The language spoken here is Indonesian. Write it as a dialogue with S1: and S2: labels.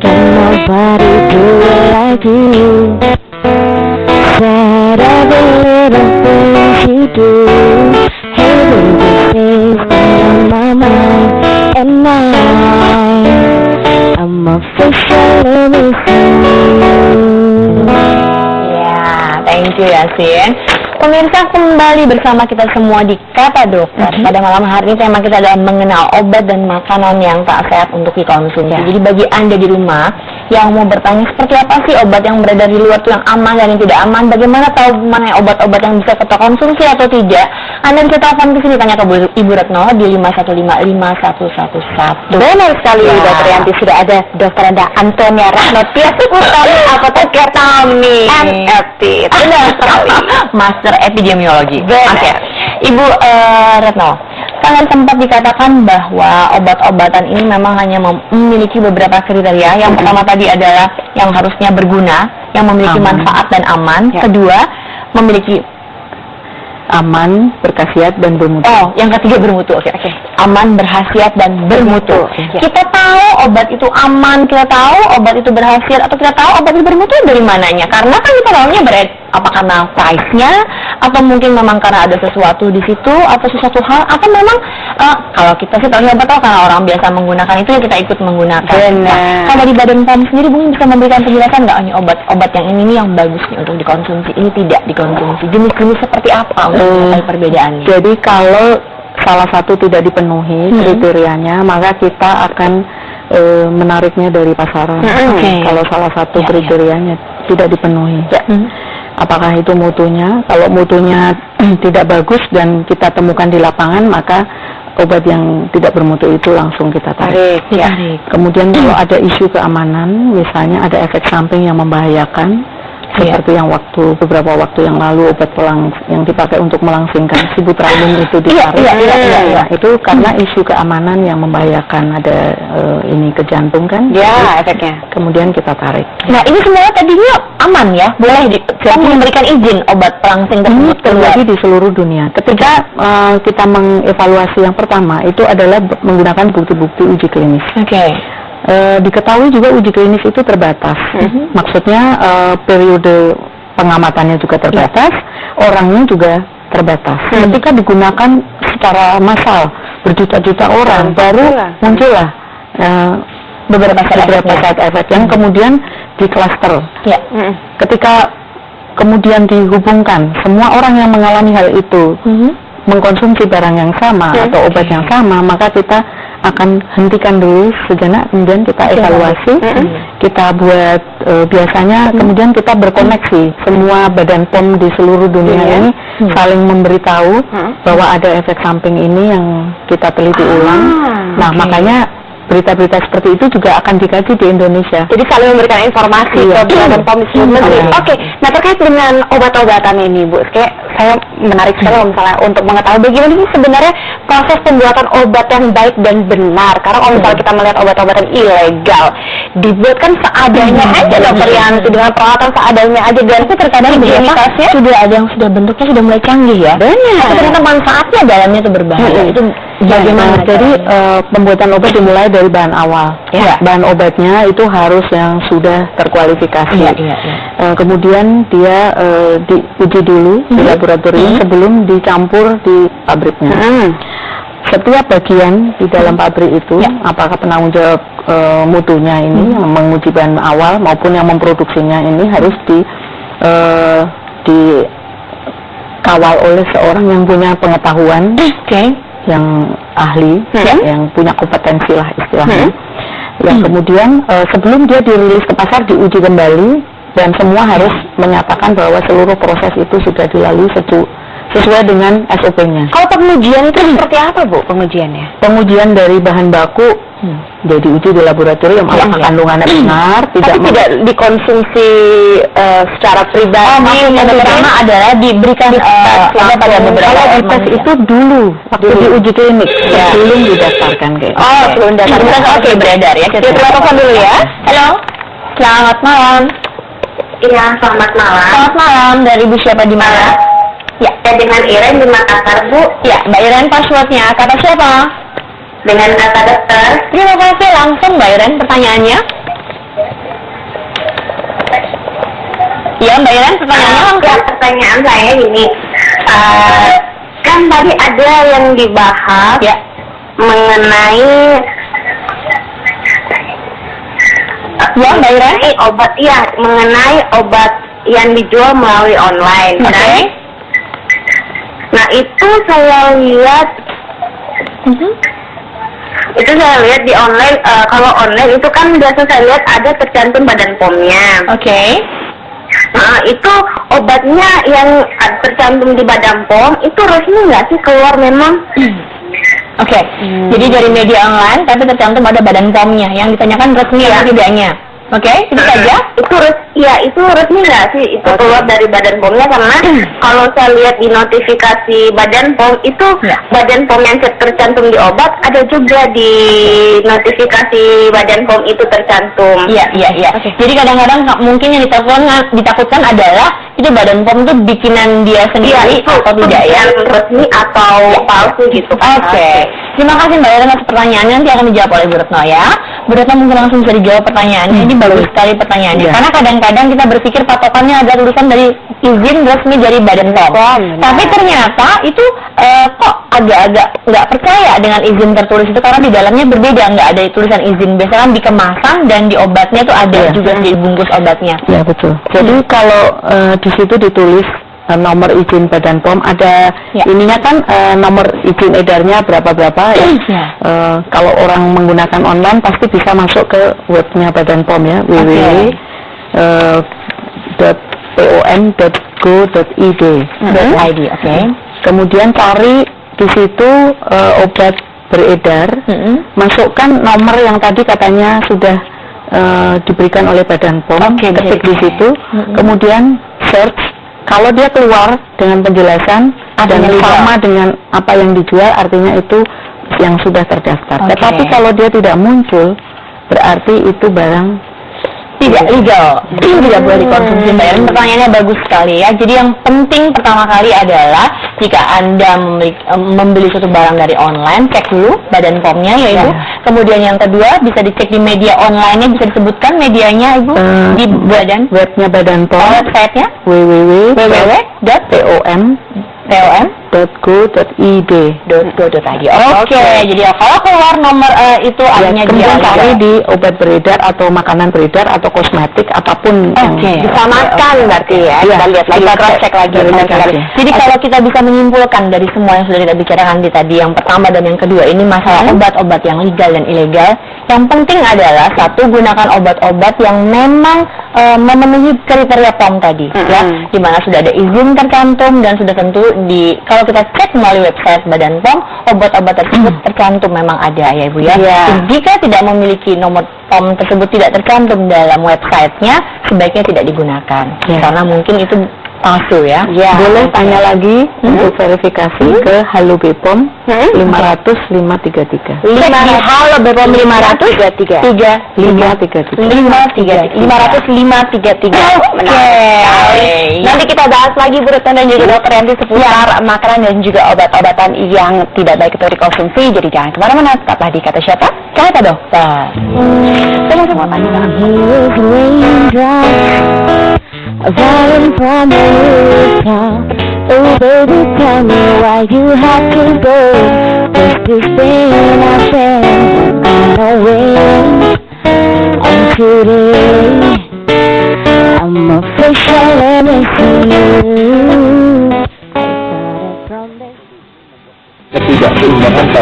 S1: Nobody do it like you. Said every little thing you do. Hey baby, stays on my mind. And now I'm officially missing you.
S2: Ya, thank you Yasin. Pemirsa, kembali bersama kita semua di Kata Dokter. Pada malam hari ini tema kita adalah mengenal obat dan makanan yang tak sehat untuk dikonsumsi. Jadi bagi Anda di rumah yang mau bertanya seperti apa sih obat yang beredar di luar itu yang aman dan yang tidak aman, bagaimana tahu mana obat-obat yang bisa kita konsumsi atau tidak, Anda bisa telepon ke sini, tanya ke Ibu Retno di 5155111.
S3: Benar sekali, Dokter Yanti. Sudah ada Dokter Anda Antonia Retno Tiasa Utami, apoteker Tami MFT. Benar sekali.
S2: Master Epidemiologi.
S3: Oke.
S2: Ibu Retno, sangat sempat dikatakan bahwa obat-obatan ini memang hanya memiliki beberapa kriteria. Yang pertama tadi adalah yang harusnya berguna, yang memiliki manfaat dan aman. Kedua, memiliki
S4: aman, berkhasiat, dan bermutu.
S2: Oh, yang ketiga bermutu. Oke. Aman, berkhasiat, dan bermutu. Kita tahu obat itu aman, kita tahu obat itu berkhasiat, atau kita tahu obat itu bermutu dari mananya? Karena kan kita tahunya apa karena price-nya, atau mungkin memang karena ada sesuatu di situ, atau sesuatu hal, atau memang kalau kita sih tahunya obat karena orang biasa menggunakan itu ya kita ikut menggunakan. Nah, kalau dari Badan POM sendiri mungkin bisa memberikan penjelasan nggak, ini obat-obat yang ini nih yang bagus nih untuk dikonsumsi, ini tidak dikonsumsi, jenis-jenis seperti apa untuk mengetahui perbedaannya?
S4: Jadi kalau salah satu tidak dipenuhi kriterianya, maka kita akan menariknya dari pasaran. Kalau salah satu kriterianya tidak dipenuhi. Apakah itu mutunya? Kalau mutunya tidak bagus dan kita temukan di lapangan, maka obat yang tidak bermutu itu langsung kita tarik. Kemudian kalau ada isu keamanan, misalnya ada efek samping yang membahayakan, seperti yang beberapa waktu yang lalu obat yang dipakai untuk melangsingkan sibutramine itu ditarik. Itu karena isu keamanan yang membahayakan, ada ini ke jantung kan?
S3: Efeknya.
S4: Kemudian kita tarik.
S2: Nah, ini semuanya tadinya aman ya, boleh memberikan izin obat pelangsing tersebut
S4: terjadi di seluruh dunia. Ketika kita mengevaluasi yang pertama itu adalah menggunakan bukti-bukti uji klinis. Diketahui juga uji klinis itu terbatas. Maksudnya periode pengamatannya juga terbatas, orangnya juga terbatas. Ketika digunakan secara massal berjuta-juta orang, baru muncullah beberapa side effect yang kemudian di cluster. Ketika kemudian dihubungkan semua orang yang mengalami hal itu mengkonsumsi barang yang sama atau obat yang sama, maka kita akan hentikan dulu sejenak, kemudian kita evaluasi, kita buat biasanya kemudian kita berkoneksi semua badan POM di seluruh dunia ini saling memberitahu bahwa ada efek samping ini yang kita teliti ulang. Nah, makanya berita-berita seperti itu juga akan dikaji di Indonesia.
S3: Jadi saling memberikan informasi ke badan POM di seluruh negeri. Nah terkait dengan obat-obatan ini, Bu, kayak saya menarik sekali misalnya untuk mengetahui bagaimana sih sebenarnya proses pembuatan obat yang baik dan benar. Karena kalau misalnya kita melihat obat-obatan ilegal dibuat kan seadanya aja, Dokter Yanti, dengan peralatan seadanya aja, dan itu terkadang higienitasnya
S2: sudah ada yang sudah bentuknya sudah mulai canggih ya.
S3: Benar.
S2: Tapi ternyata manfaatnya dalamnya itu berbahaya. Itu
S4: bagaimana? Jadi pembuatan obat dimulai dari bahan awal. Bahan obatnya itu harus yang sudah terkualifikasi. Kemudian dia diuji dulu di laboratorium sebelum dicampur di pabriknya. Setiap bagian di dalam pabrik itu, apakah penanggung jawab mutunya ini yang menguji bahan awal maupun yang memproduksinya ini harus dikawal oleh seorang yang punya pengetahuan, yang ahli, yang punya kompetensi lah istilahnya. Yang kemudian sebelum dia dirilis ke pasar diuji kembali, dan semua harus menyatakan bahwa seluruh proses itu sudah dilalui sesuai dengan SOP-nya.
S3: Kalau pengujian itu seperti apa, Bu, pengujiannya?
S4: Pengujian dari bahan baku jadi uji di laboratorium, apakah kandungannya benar, tidak dikonsumsi secara pribadi.
S2: Yang pertama adalah diberikan pada beberapa
S4: tes itu dulu waktu diuji klinik, sebelum didaftarkan kayak.
S3: Sebelum didaftarkan.
S2: Beredar ya.
S3: Kita telepon dulu ya.
S2: Halo, selamat malam.
S3: Iya, selamat malam.
S2: Selamat malam, dari Ibu siapa di mana? Ya,
S3: Dengan Iren di Makassar, Bu.
S2: ya, Mbak Iren, passwordnya kata siapa?
S3: Dengan kata dokter.
S2: Terima kasih, langsung Mbak Iren pertanyaannya. Ya, Mbak Iren, pertanyaannya langsung.
S3: Pertanyaan saya gini, kan tadi ada yang dibahas
S2: Ya,
S3: mengenai
S2: Mbak Iren.
S3: obat, ya, mengenai obat yang dijual melalui online.
S2: Oke.
S3: Kan? Nah, itu saya lihat di online. Kalau online itu kan biasa saya lihat ada tercantum Badan POM-nya.
S2: Oke.
S3: Nah, itu obatnya yang tercantum di Badan POM itu resmi nggak sih keluar memang?
S2: Oke, jadi dari media online tapi tercantum ada Badan POM-nya. Yang ditanyakan resmi atau tidaknya. Oke, itu saja.
S3: Itu resmi nggak sih itu keluar dari Badan POM-nya? Karena kalau saya lihat di notifikasi Badan POM itu Badan POM yang tercantum di obat ada juga di notifikasi Badan POM itu tercantum.
S2: Iya. Jadi kadang-kadang mungkin yang ditakutkan adalah itu Badan POM itu bikinan dia sendiri atau tidak ya?
S3: Resmi atau palsu gitu.
S2: Oke. Terima kasih Mbak Iren atas pertanyaannya, nanti akan dijawab oleh Bu Retno ya. Bu Retno mungkin langsung bisa dijawab pertanyaannya. Ini bagus sekali pertanyaannya. Karena kadang-kadang kita berpikir patokannya ada tulisan dari izin resmi dari Badan POM. Tapi ternyata itu kok agak-agak nggak percaya dengan izin tertulis itu karena di dalamnya berbeda, nggak ada tulisan izin. Biasanya kan di kemasan dan di obatnya itu ada juga di bungkus obatnya.
S4: Ya betul. Jadi kalau di situ ditulis nomor izin Badan POM ada ininya kan nomor izin edarnya berapa ya. Kalau orang menggunakan online pasti bisa masuk ke webnya Badan POM ya, www.pom.go.id. Kemudian cari di situ obat beredar, masukkan nomor yang tadi katanya sudah diberikan oleh Badan POM, ketik di situ, kemudian search. Kalau dia keluar dengan penjelasan dan sama dengan apa yang dijual, artinya itu yang sudah terdaftar. Tetapi kalau dia tidak muncul, berarti itu barang
S2: tidak legal, tidak boleh dikonsumsi Mbak Iren. Pertanyaannya bagus sekali ya. Jadi yang penting pertama kali adalah jika Anda membeli suatu barang dari online, cek dulu Badan POM-nya ya Ibu. Kemudian yang kedua bisa dicek di media online-nya, bisa disebutkan medianya Ibu di Badan
S4: webnya Badan POM,
S2: website-nya
S4: www.pom.go.id.
S2: Oke, jadi kalau keluar nomor itu artinya dia
S4: cari di obat beredar atau makanan beredar atau kosmetik apapun.
S3: Diselamatkan berarti ya. Kita lihat lagi, kita cross check lagi.
S2: Jadi kalau kita bisa menyimpulkan dari semua yang sudah kita bicarakan tadi, yang pertama dan yang kedua ini masalah obat-obat yang legal dan ilegal. Yang penting adalah satu, gunakan obat-obat yang memang memenuhi kriteria POM tadi, ya, di mana sudah ada izin tercantum dan sudah tentu kalau kita cek melalui website Badan POM, obat-obat tersebut tercantum memang ada ya Ibu ya. Jika tidak memiliki nomor POM tersebut tidak tercantum dalam websitenya, sebaiknya tidak digunakan karena mungkin itu palsu ya.
S4: Boleh tanya lagi untuk verifikasi ke Halo BPOM 500-533.
S2: Di Halo BPOM 533. Nanti kita bahas lagi Bu Retno dan juga Dokter Yanti seputar makanan dan juga obat-obatan yang tidak baik untuk dikonsumsi. Jadi jangan kemana-mana, tetaplah di Kata Siapa? Kata Dokter. Sama-sama tanya.
S1: Falling from the rooftop. Oh baby, tell me why you have to go. There's this thing I said on the way. And today I'm officially missing you. I started from the
S5: ketidakseimbangan